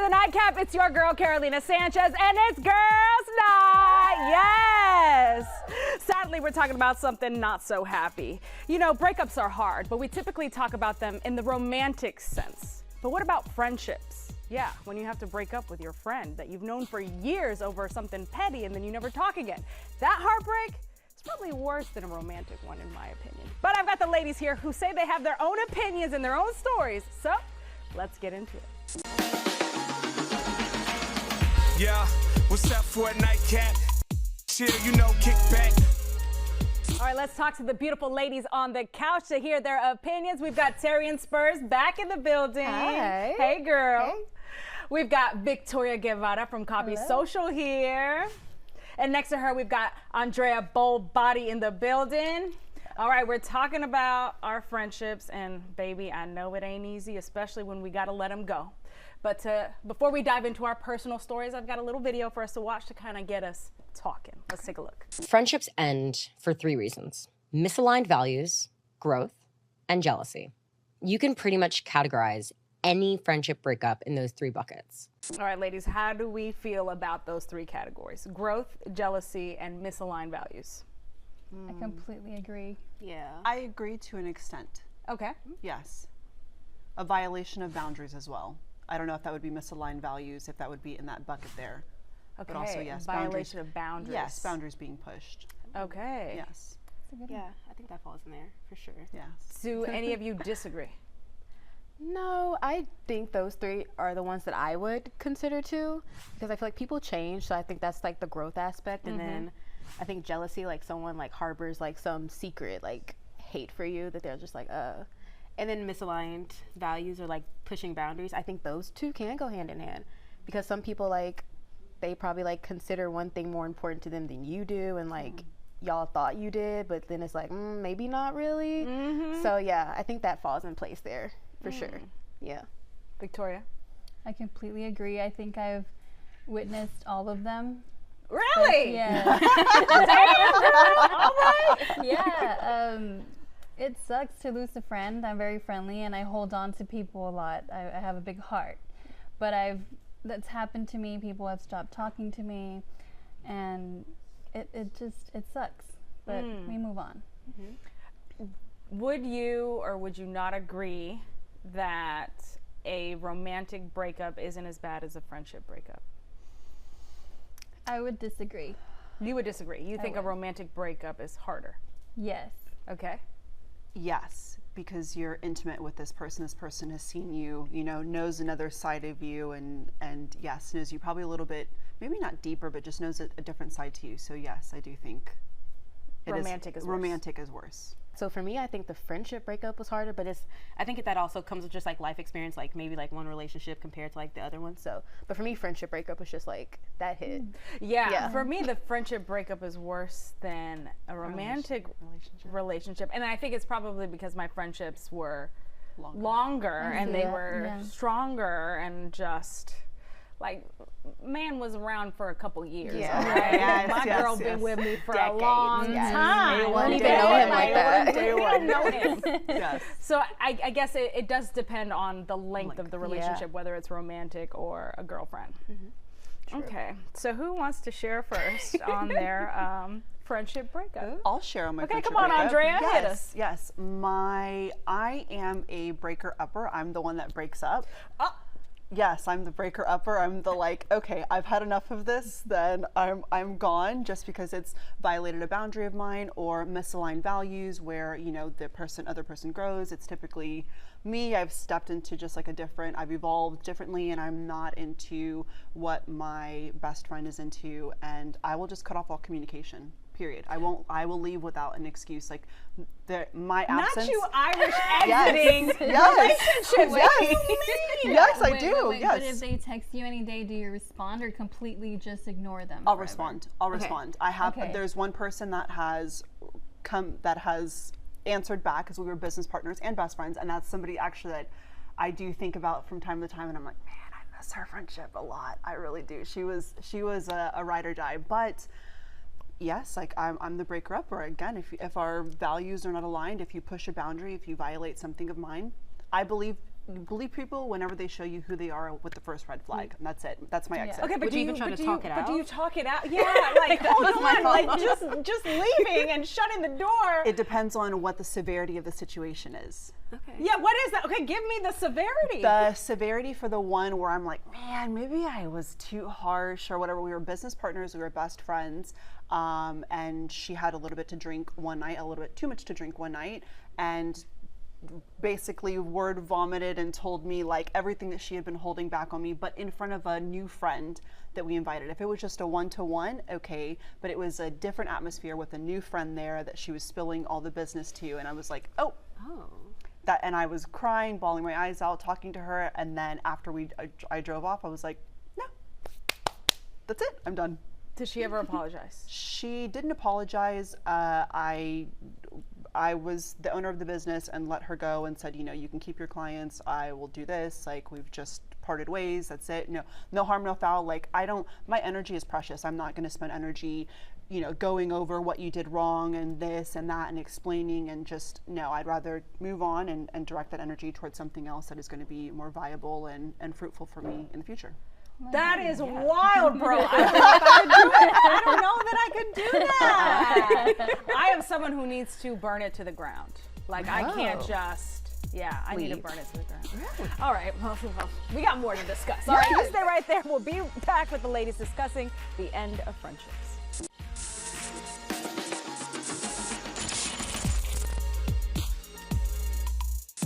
the Nightcap. It's your girl, Carolina Sanchez, and it's Girls Night. Yes. Sadly, we're talking about something not so happy. You know, breakups are hard, but we typically talk about them in the romantic sense. But what about friendships? Yeah, when you have to break up with your friend that you've known for years over something petty and then you never talk again. That heartbreak is probably worse than a romantic one, in my opinion. But I've got the ladies here who say they have their own opinions and their own stories. So let's get into it. Yeah, what's up for a nightcap? Chill, you know, kick back. All right, let's talk to the beautiful ladies on the couch to hear their opinions. We've got Terry and Spurs back in the building. Hi. Hey, girl. Hey. We've got Victoria Guevara from Copy Social here. And next to her, we've got Andrea Bold Body in the building. All right, we're talking about our friendships, and baby, I know it ain't easy, especially when we gotta let them go. But before we dive into our personal stories, I've got a little video for us to watch to kind of get us talking. Let's take a look. Friendships end for 3 reasons: misaligned values, growth, and jealousy. You can pretty much categorize any friendship breakup in those 3 buckets. All right, ladies, how do we feel about those 3 categories? Growth, jealousy, and misaligned values. I completely agree. Yeah. I agree to an extent. Okay. Yes. A violation of boundaries as well. I don't know if that would be misaligned values, if that would be in that bucket there. Okay. But also, yes, violation of boundaries. Yes, boundaries being pushed. Okay. Yes. Yeah, I think that falls in there for sure. Yes. Do any of you disagree? No, I think those 3 are the ones that I would consider too, because I feel like people change, so I think that's like the growth aspect. And then I think jealousy, like someone like harbors like some secret like hate for you that they're just like and then misaligned values or like pushing boundaries. I think those 2 can go hand in hand, because some people like they probably like consider one thing more important to them than you do, and like y'all thought you did, but then it's like maybe not really. So yeah, I think that falls in place there for sure. Yeah. Victoria? I completely agree. I think I've witnessed all of them. Really? Yeah. All right. Yeah. It sucks to lose a friend. I'm very friendly and I hold on to people a lot. I have a big heart. But that's happened to me. People have stopped talking to me, and it sucks. But we move on. Would you or would you not agree that a romantic breakup isn't as bad as a friendship breakup? I would disagree. You would disagree. You think a would. romantic breakup is harder. Yes. Okay. Yes, because you're intimate with this person. This person has seen you, you know, knows another side of you, and yes, knows you probably a little bit, maybe not deeper, but just knows a different side to you. So yes, I do think Romantic is worse. Romantic is worse. So for me, I think the friendship breakup was harder, but I think that also comes with just like life experience, like maybe like one relationship compared to like the other one. So, but for me, friendship breakup was just like that hit. Yeah. For me, the friendship breakup is worse than a romantic relationship. And I think it's probably because my friendships were longer and they were stronger, and just like, man was around for a couple years. Yeah. Okay? My girl been with me for a long time. I don't even know him like that. We don't know him. Yes. So I guess it does depend on the length of the relationship, whether it's romantic or a girlfriend. Okay, so who wants to share first on their friendship breakup? I'll share on my friendship come on, breakup. Andrea, yes, hit us. Yes, I am a breaker-upper. I'm the one that breaks up. Yes, I'm the breaker-upper. I'm the like, okay, I've had enough of this, then I'm gone, just because it's violated a boundary of mine or misaligned values where, you know, other person grows. It's typically me. I've stepped into just like I've evolved differently, and I'm not into what my best friend is into, and I will just cut off all communication. Period. I will leave without an excuse. Like my absence. Not you Irish exiting Yes. relationships. Yes, I Wait, do. wait, Yes. But if they text you any day, do you respond or completely just ignore them? I'll forever? respond. I'll respond. I have. Okay. There's one person that has answered back, because we were business partners and best friends, and that's somebody actually that I do think about from time to time, and I'm like, man, I miss her friendship a lot. I really do. She was a ride or die, but. Yes, like I'm the breaker-upper. Again, if our values are not aligned, if you push a boundary, if you violate something of mine, I believe believe people whenever they show you who they are with the first red flag. And that's it. That's my exit. Okay, but Would do you you even try but to do you- talk it But do you out? talk it out? Yeah, like hold on, like just leaving and shutting the door. It depends on what the severity of the situation is. Okay. Yeah, what is that? Okay, give me the severity. The severity for the one where I'm like, man, maybe I was too harsh or whatever. We were business partners, we were best friends, and she had a little bit to drink one night, a little bit too much to drink one night, and basically word vomited and told me like everything that she had been holding back on me, but in front of a new friend that we invited. If it was just a one-to-one, okay, but it was a different atmosphere with a new friend there that she was spilling all the business to, and I was like, oh. That, and I was crying, bawling my eyes out, talking to her, and then after I drove off, I was like, no, that's it, I'm done. Did she ever apologize? She didn't apologize. I was the owner of the business and let her go and said, you know, you can keep your clients. I will do this. Like, we've just parted ways. That's it. No harm, no foul. Like, my energy is precious. I'm not going to spend energy, you know, going over what you did wrong and this and that and explaining, and just, no, I'd rather move on and direct that energy towards something else that is going to be more viable and fruitful for me in the future. That is wild, bro. I don't know if I could do it. I don't know that I could do that. I am someone who needs to burn it to the ground. Like, I can't just, I need to burn it to the ground. All right, well, we got more to discuss. All right, you stay right there. We'll be back with the ladies discussing the end of friendships.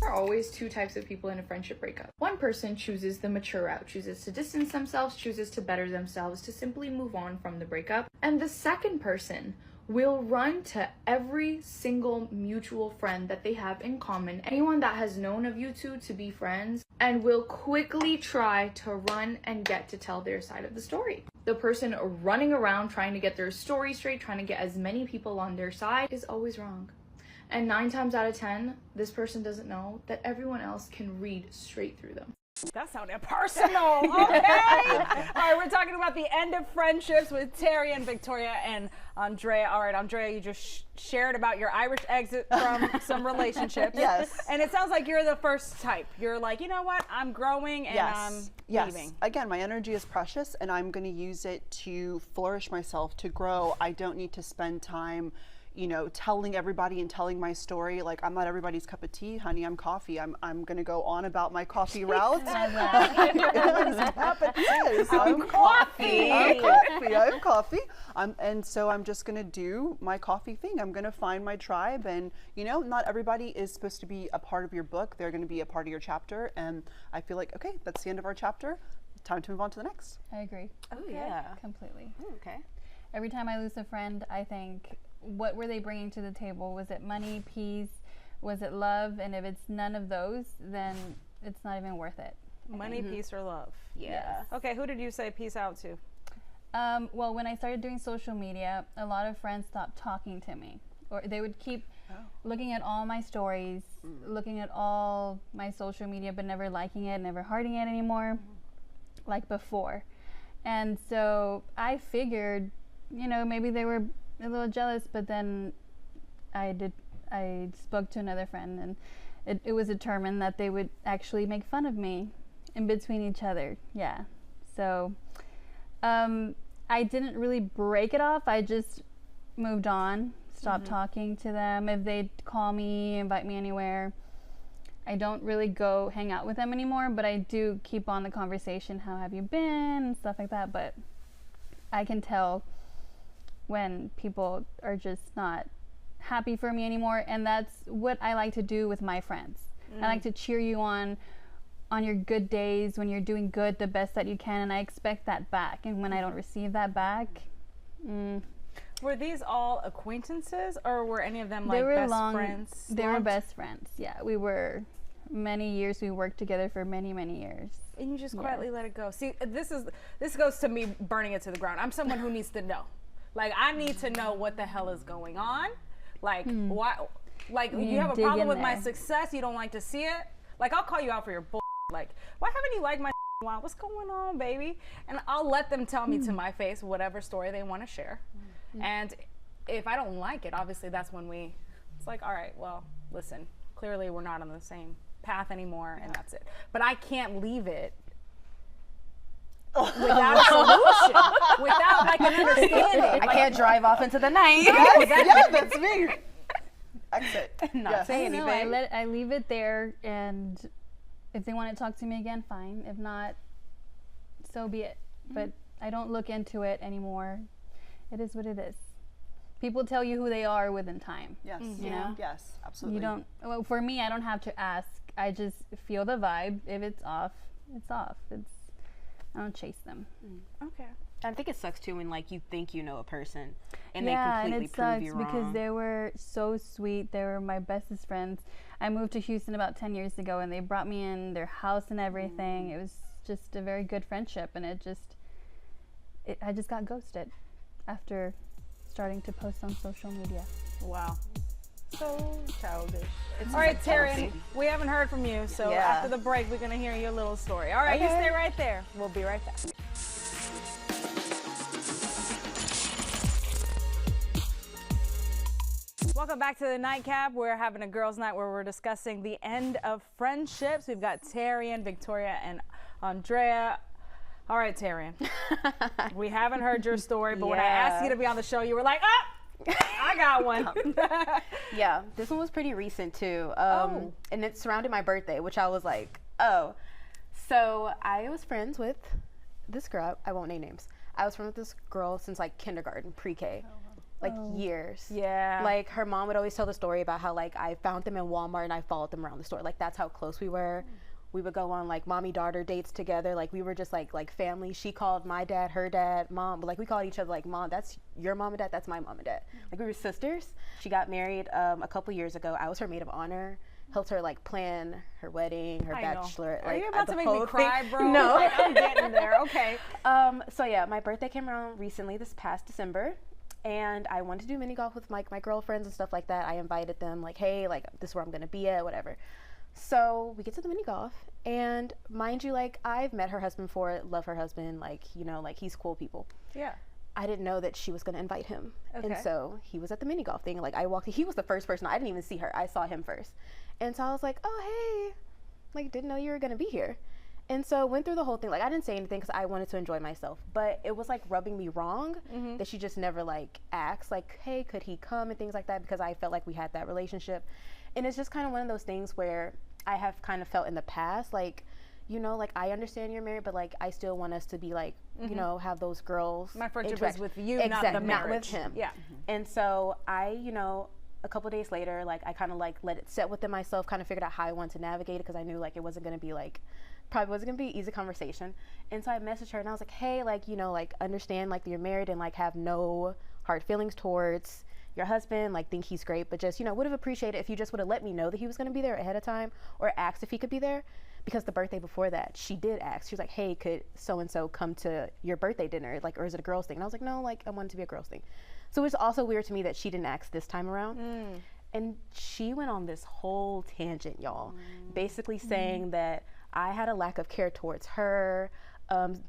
There are always two types of people in a friendship breakup. One person chooses the mature route, chooses to distance themselves, chooses to better themselves, to simply move on from the breakup. And the second person will run to every single mutual friend that they have in common, anyone that has known of you two to be friends, and will quickly try to run and get to tell their side of the story. The person running around trying to get their story straight, trying to get as many people on their side, is always wrong. And 9 times out of 10, this person doesn't know that everyone else can read straight through them. That sounded personal, okay? All right, we're talking about the end of friendships with Terry and Victoria and Andrea. All right, Andrea, you just shared about your Irish exit from some relationships. Yes. And it sounds like you're the first type. You're like, you know what? I'm growing and I'm leaving. Again, my energy is precious and I'm going to use it to flourish myself, to grow. I don't need to spend time, you know, telling everybody and telling my story. Like, I'm not everybody's cup of tea, honey. I'm coffee. I'm going to go on about my coffee route. Everybody's cup of tea. I'm coffee. I'm coffee. And so I'm just going to do my coffee thing. I'm going to find my tribe. And, you know, not everybody is supposed to be a part of your book. They're going to be a part of your chapter. And I feel like, okay, that's the end of our chapter. Time to move on to the next. I agree. Oh, yeah. Completely. Okay. Every time I lose a friend, I think, what were they bringing to the table? Was it money, peace? Was it love? And if it's none of those, then it's not even worth it. Money, peace, or love? Yeah. Okay, who did you say peace out to? Well, when I started doing social media, a lot of friends stopped talking to me. Or they would keep looking at all my stories, looking at all my social media, but never liking it, never hearting it anymore, like before. And so I figured, you know, maybe they were a little jealous, but then I spoke to another friend, and it was determined that they would actually make fun of me in between each other. Yeah. So I didn't really break it off. I just moved on, stopped talking to them. If they'd call me, invite me anywhere, I don't really go hang out with them anymore, but I do keep on the conversation, how have you been, and stuff like that. But I can tell when people are just not happy for me anymore, and that's what I like to do with my friends. I like to cheer you on your good days, when you're doing good, the best that you can, and I expect that back. And when I don't receive that back, Were these all acquaintances, or were any of them like best friends? They were best friends. Yeah, we were many years. We worked together for many, many years. And you just quietly let it go. See, this goes to me burning it to the ground. I'm someone who needs to know. Like, I need to know what the hell is going on. Like, why? Like, you have a problem with my success. You don't like to see it. Like, I'll call you out for your bull. Like, why haven't you liked my while? What's going on, baby? And I'll let them tell me to my face whatever story they want to share. And if I don't like it, obviously that's when it's like, all right, well, listen, clearly we're not on the same path anymore, and that's it. But I can't leave it without a solution, without like an understanding. I can't drive off into the night. Yeah, that's me. Exit. Not say No, anything. I leave it there, and if they want to talk to me again, fine. If not, so be it. But I don't look into it anymore. It is what it is. People tell you who they are within time. Yes. You know? Yes, absolutely. You don't. Well, for me, I don't have to ask. I just feel the vibe. If it's off, it's off. I don't chase them. Okay. I think it sucks too when like you think you know a person and Yeah, they completely and it prove sucks you wrong. because they were so sweet. They were my bestest friends. I moved to Houston about 10 years ago, and they brought me in their house and everything. It was just a very good friendship, and I just got ghosted after starting to post on social media. Wow. So childish. It's All right, like Taryn, jealousy. we haven't heard from you, so Yeah. after the break, we're gonna hear your little story. All right, you Okay. stay right there. We'll be right back. Welcome back to the Nightcap. We're having a girls' night where we're discussing the end of friendships. We've got Taryn, Victoria, and Andrea. All right, Taryn. We haven't heard your story, but when I asked you to be on the show, you were like, I got one. Yeah, this one was pretty recent too. And it surrounded my birthday, which I was like, oh. So I was friends with this girl. I won't name names. I was friends with this girl since like kindergarten, pre-K. Like years. Yeah. Like her mom would always tell the story about how like I found them in Walmart and I followed them around the store. Like that's how close we were. We would go on like mommy-daughter dates together. Like we were just like family. She called my dad, her dad, mom. But like we called each other like mom. That's your mom and dad. That's my mom and dad. Like we were sisters. She got married a couple years ago. I was her maid of honor. Helped her like plan her wedding, her bachelor. Are like, you about the to make me whole cry, thing. bro? No. Like, I'm getting there. Okay. So yeah, my birthday came around recently, this past December, and I wanted to do mini golf with my girlfriends and stuff like that. I invited them, like, hey, like this is where I'm gonna be at, whatever. So we get to the mini golf, and mind you, like I've met her husband before, love her husband, like you know, like he's cool people. Yeah. I didn't know that she was gonna invite him, and Okay. so he was at the mini golf thing. Like I walked, he was the first person. I didn't even see her. I saw him first, and so I was like, oh hey, like didn't know you were gonna be here. And so went through the whole thing. Like I didn't say anything because I wanted to enjoy myself, but it was like rubbing me wrong that she just never like asked like, hey, could he come and things like that, because I felt like we had that relationship. And it's just kind of one of those things where I have kind of felt in the past, like, you know, like I understand you're married, but like I still want us to be like, you know, have those girls. My friendship interact- is with you, exactly, not the marriage. not with him. Yeah. And so I, you know, a couple days later, like I kind of like let it set within myself, kind of figured out how I wanted to navigate it, because I knew like it wasn't going to be like, probably wasn't going to be an easy conversation. And so I messaged her and I was like, hey, like, you know, like understand like you're married and like have no hard feelings towards your husband, like think he's great, but just, you know, would have appreciated if you just would have let me know that he was going to be there ahead of time, or asked if he could be there. Because the birthday before that, she did ask. She was like, hey, could so-and-so come to your birthday dinner? Like, or is it a girls thing? And I was like, no, like I want it to be a girls thing. So it was also weird to me that she didn't ask this time around. And she went on this whole tangent, y'all, basically saying that I had a lack of care towards her.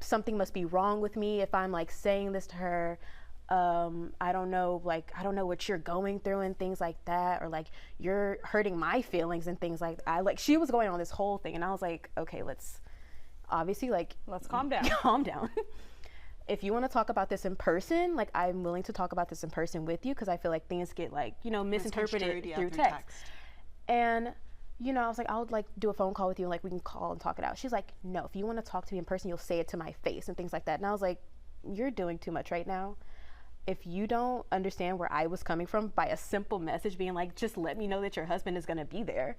Something must be wrong with me if I'm like saying this to her. I don't know, like, I don't know what you're going through and things like that, or like you're hurting my feelings and things like that. Like she was going on this whole thing, and I was like, okay, let's obviously like Let's calm down. calm down. If you want to talk about this in person, like I'm willing to talk about this in person with you, because I feel like things get like, you know, misinterpreted Misconstrued, yeah, through through text. And you know, I was like, I would like do a phone call with you, and like we can call and talk it out. She's like, no, if you want to talk to me in person, you'll say it to my face and things like that. And I was like, you're doing too much right now. If you don't understand where I was coming from by a simple message being like, just let me know that your husband is going to be there,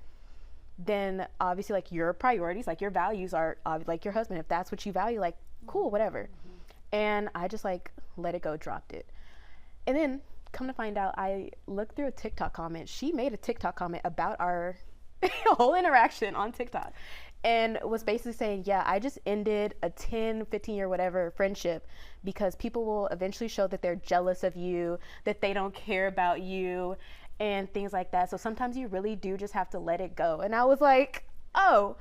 then obviously like your priorities, like your values are like your husband. If that's what you value, like cool, whatever. And I just like let it go, dropped it. And then come to find out, I looked through a TikTok comment. She made a TikTok comment about our whole interaction on TikTok, and was basically saying, yeah, I just ended a 10, 15 year whatever friendship because people will eventually show that they're jealous of you, that they don't care about you, and things like that. So sometimes you really do just have to let it go. And I was like, oh.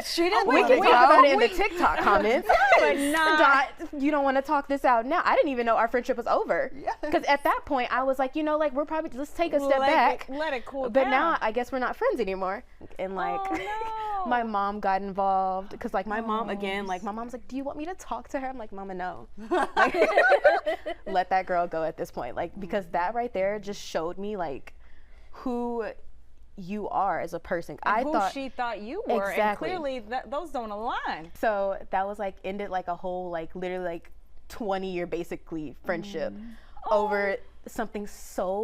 She didn't. We We can can talk talk about it in the TikTok comments. But not. Dot, you don't want to talk this out now. I didn't even know our friendship was over. Because at that point, I was like, you know, like we're probably let's take a step back. Let it cool But down. now I guess we're not friends anymore. And like, Oh, no. my mom got involved because like my mom again, like my mom's like, do you want me to talk to her? I'm like, Mama, no. Like, let that girl go at this point. Like because that right there just showed me like who you are as a person. And I who thought she thought you were, Exactly. and clearly those don't align. so. That was like ended like a whole like literally like 20-year basically friendship over something so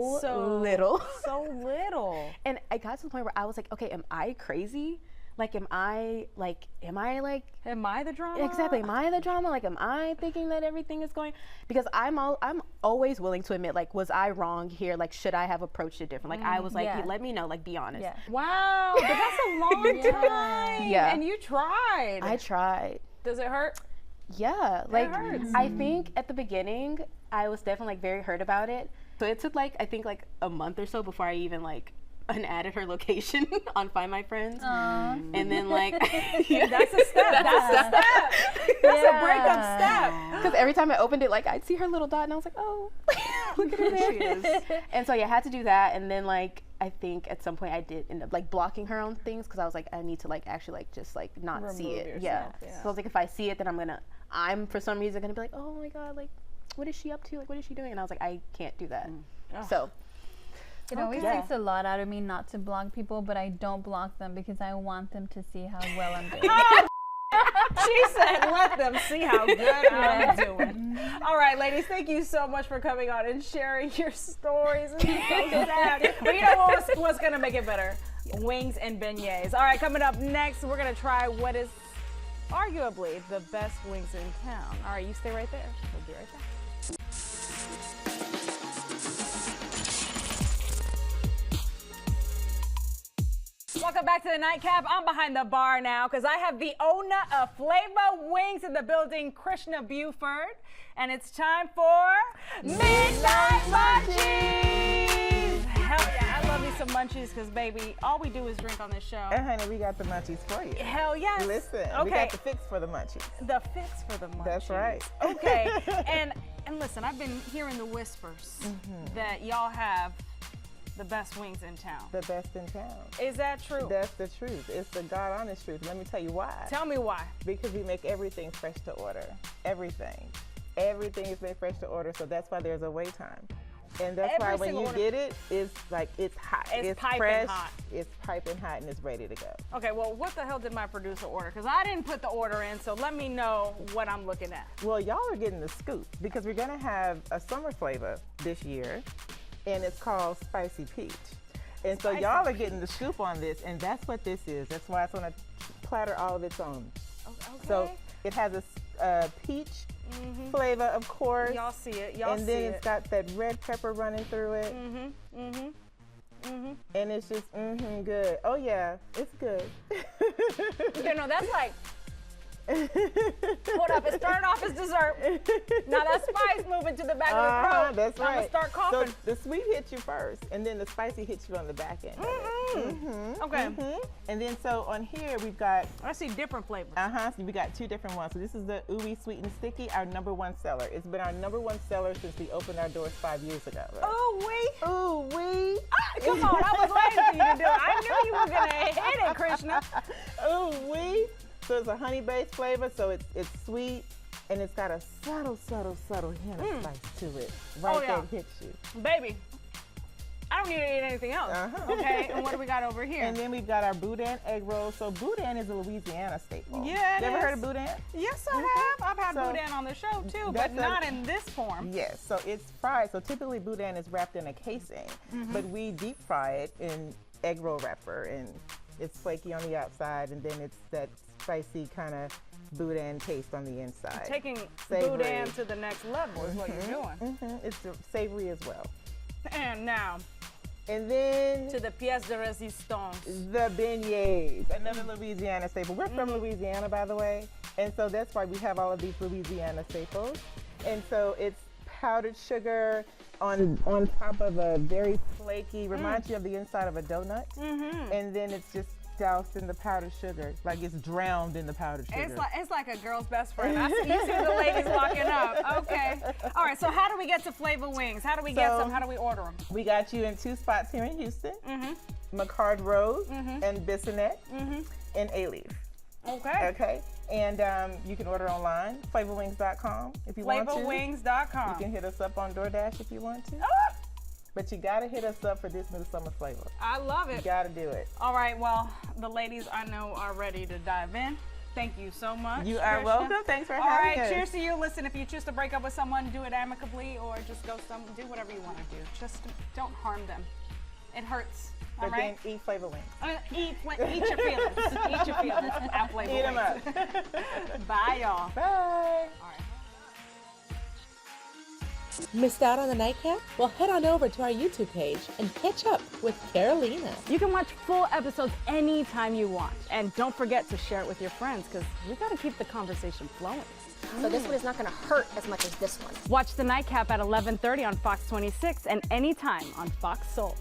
little. So little. And I got to the point where I was like, okay, am I crazy? Like, am I Am I the drama? exactly? Am I the drama? Like, am I thinking that everything is going? Because I'm always willing to admit, like, was I wrong here? Like, should I have approached it different? Like, I was like, Yeah. let me know. Like, be honest. Yeah. Wow, but that's a long time. Yeah. And you tried. I tried. Does it hurt? Yeah, like hurts. I think at the beginning I was definitely like very hurt about it. So it took like I think like a month or so before I even like unadded her location on Find My Friends. And then like yeah. That's a step. That's a step. That's a breakup step. Because every time I opened it, like I'd see her little dot, and I was like, "Oh, look at her there she is." And so yeah, I had to do that. And then like I think at some point I did end up like blocking her on things because I was like, I need to like actually like just like not see it. Yeah. So I was like, if I see it, then I'm for some reason gonna be like, oh my god, like what is she up to? Like what is she doing? And I was like, I can't do that. So. It always takes a lot out of me not to block people, but I don't block them because I want them to see how well I'm doing. She said, let them see how good I'm doing. All right, ladies, thank you so much for coming on and sharing your stories. It's so sad. But you know what's going to make it better? Wings and beignets. All right, coming up next, we're going to try what is arguably the best wings in town. All right, you stay right there. We'll be right back. Welcome back to the Nightcap. I'm behind the bar now because I have the owner of Flavor Wings in the building, Krishna Buford. And it's time for Midnight Munchies! Hell yeah, I love me some munchies because, baby, all we do is drink on this show. And honey, we got the munchies for you. Hell yes. Listen, okay. we got the fix for the munchies. The fix for the munchies. That's right. Okay, and listen, I've been hearing the whispers that y'all have the best wings in town. The best in town. Is that true? That's the truth. It's the God honest truth. Let me tell you why. Tell me why. Because we make everything fresh to order. Everything. Everything is made fresh to order, so that's why there's a wait time. And that's Every why when single you order. get it, it's like, it's hot. It's piping fresh, hot. It's piping hot, and it's ready to go. Okay, well, what the hell did my producer order? Because I didn't put the order in, so let me know what I'm looking at. Well, y'all are getting the scoop because we're gonna have a summer flavor this year, and it's called Spicy Peach. And so y'all are getting the scoop on this, and that's what this is. That's why it's on a platter all of its own. Okay. So it has a peach flavor, of course. Y'all see it. Y'all see and then it. it's got that red pepper running through it. And it's just good. Oh yeah, it's good. You know, that's like, hold up, it's starting off as dessert. Now that spice moving to the back of the throat. That's right. I'm gonna start coughing. So the sweet hits you first, and then the spicy hits you on the back end. Okay. And then so on here we've got I see different flavors. so we got two different ones. So this is the Ooey Sweet and Sticky, our #1 seller. It's been our #1 seller since we opened our doors 5 years ago. Right? Oh, Ooey. come on, I was waiting for you to do it. I knew you were gonna hit it, Krishna. Ooey. So it's a honey-based flavor, so it's sweet, and it's got a subtle hint of spice to it. Right yeah. that hits you. Baby, I don't need to eat anything else. Okay, and what do we got over here? And then we've got our boudin egg rolls. So boudin is a Louisiana staple. Yeah, it You ever heard is. of boudin? Yes, I have. I've had So, boudin on the show too, but that's not in this form. Yes, so it's fried. So typically boudin is wrapped in a casing, but we deep fry it in egg roll wrapper, and it's flaky on the outside, and then it's that spicy kind of boudin taste on the inside. Taking Savory. boudin to the next level is what you're doing. It's savory as well. And now And then to the pièce de résistance. the beignets, another Louisiana staple. We're from Louisiana, by the way, and so that's why we have all of these Louisiana staples. And so it's powdered sugar on top of a very flaky, reminds you of the inside of a donut. And then it's just doused in the powdered sugar, like it's drowned in the powdered sugar. It's like a girl's best friend. You see the ladies walking up. Okay. All right. So how do we get to Flavor Wings? How do we get some? How do we order them? We got you in 2 spots here in Houston, McCard Road and Bissonnet in A-Leaf. Okay. Okay. And you can order online, flavorwings.com if you want to. Flavorwings.com. You can hit us up on DoorDash if you want to. But you gotta hit us up for this new summer flavor. I love it. You gotta do it. All right, well, the ladies I know are ready to dive in. Thank you so much. You are Trisha. welcome. Thanks for having us. All right, cheers to you. Listen, if you choose to break up with someone, do it amicably or just do whatever you want to do. Just don't harm them. It hurts. All But right? then eat Flavor Wings. Eat your feelings. Eat your feelings at Flavor Eat them Wings. up. Bye, y'all. Bye. All right. Missed out on the nightcap? Well, head on over to our YouTube page and catch up with Carolina. You can watch full episodes anytime you want. And don't forget to share it with your friends because we got to keep the conversation flowing. So this one is not going to hurt as much as this one. Watch the nightcap at 11:30 on Fox 26 and anytime on Fox Soul.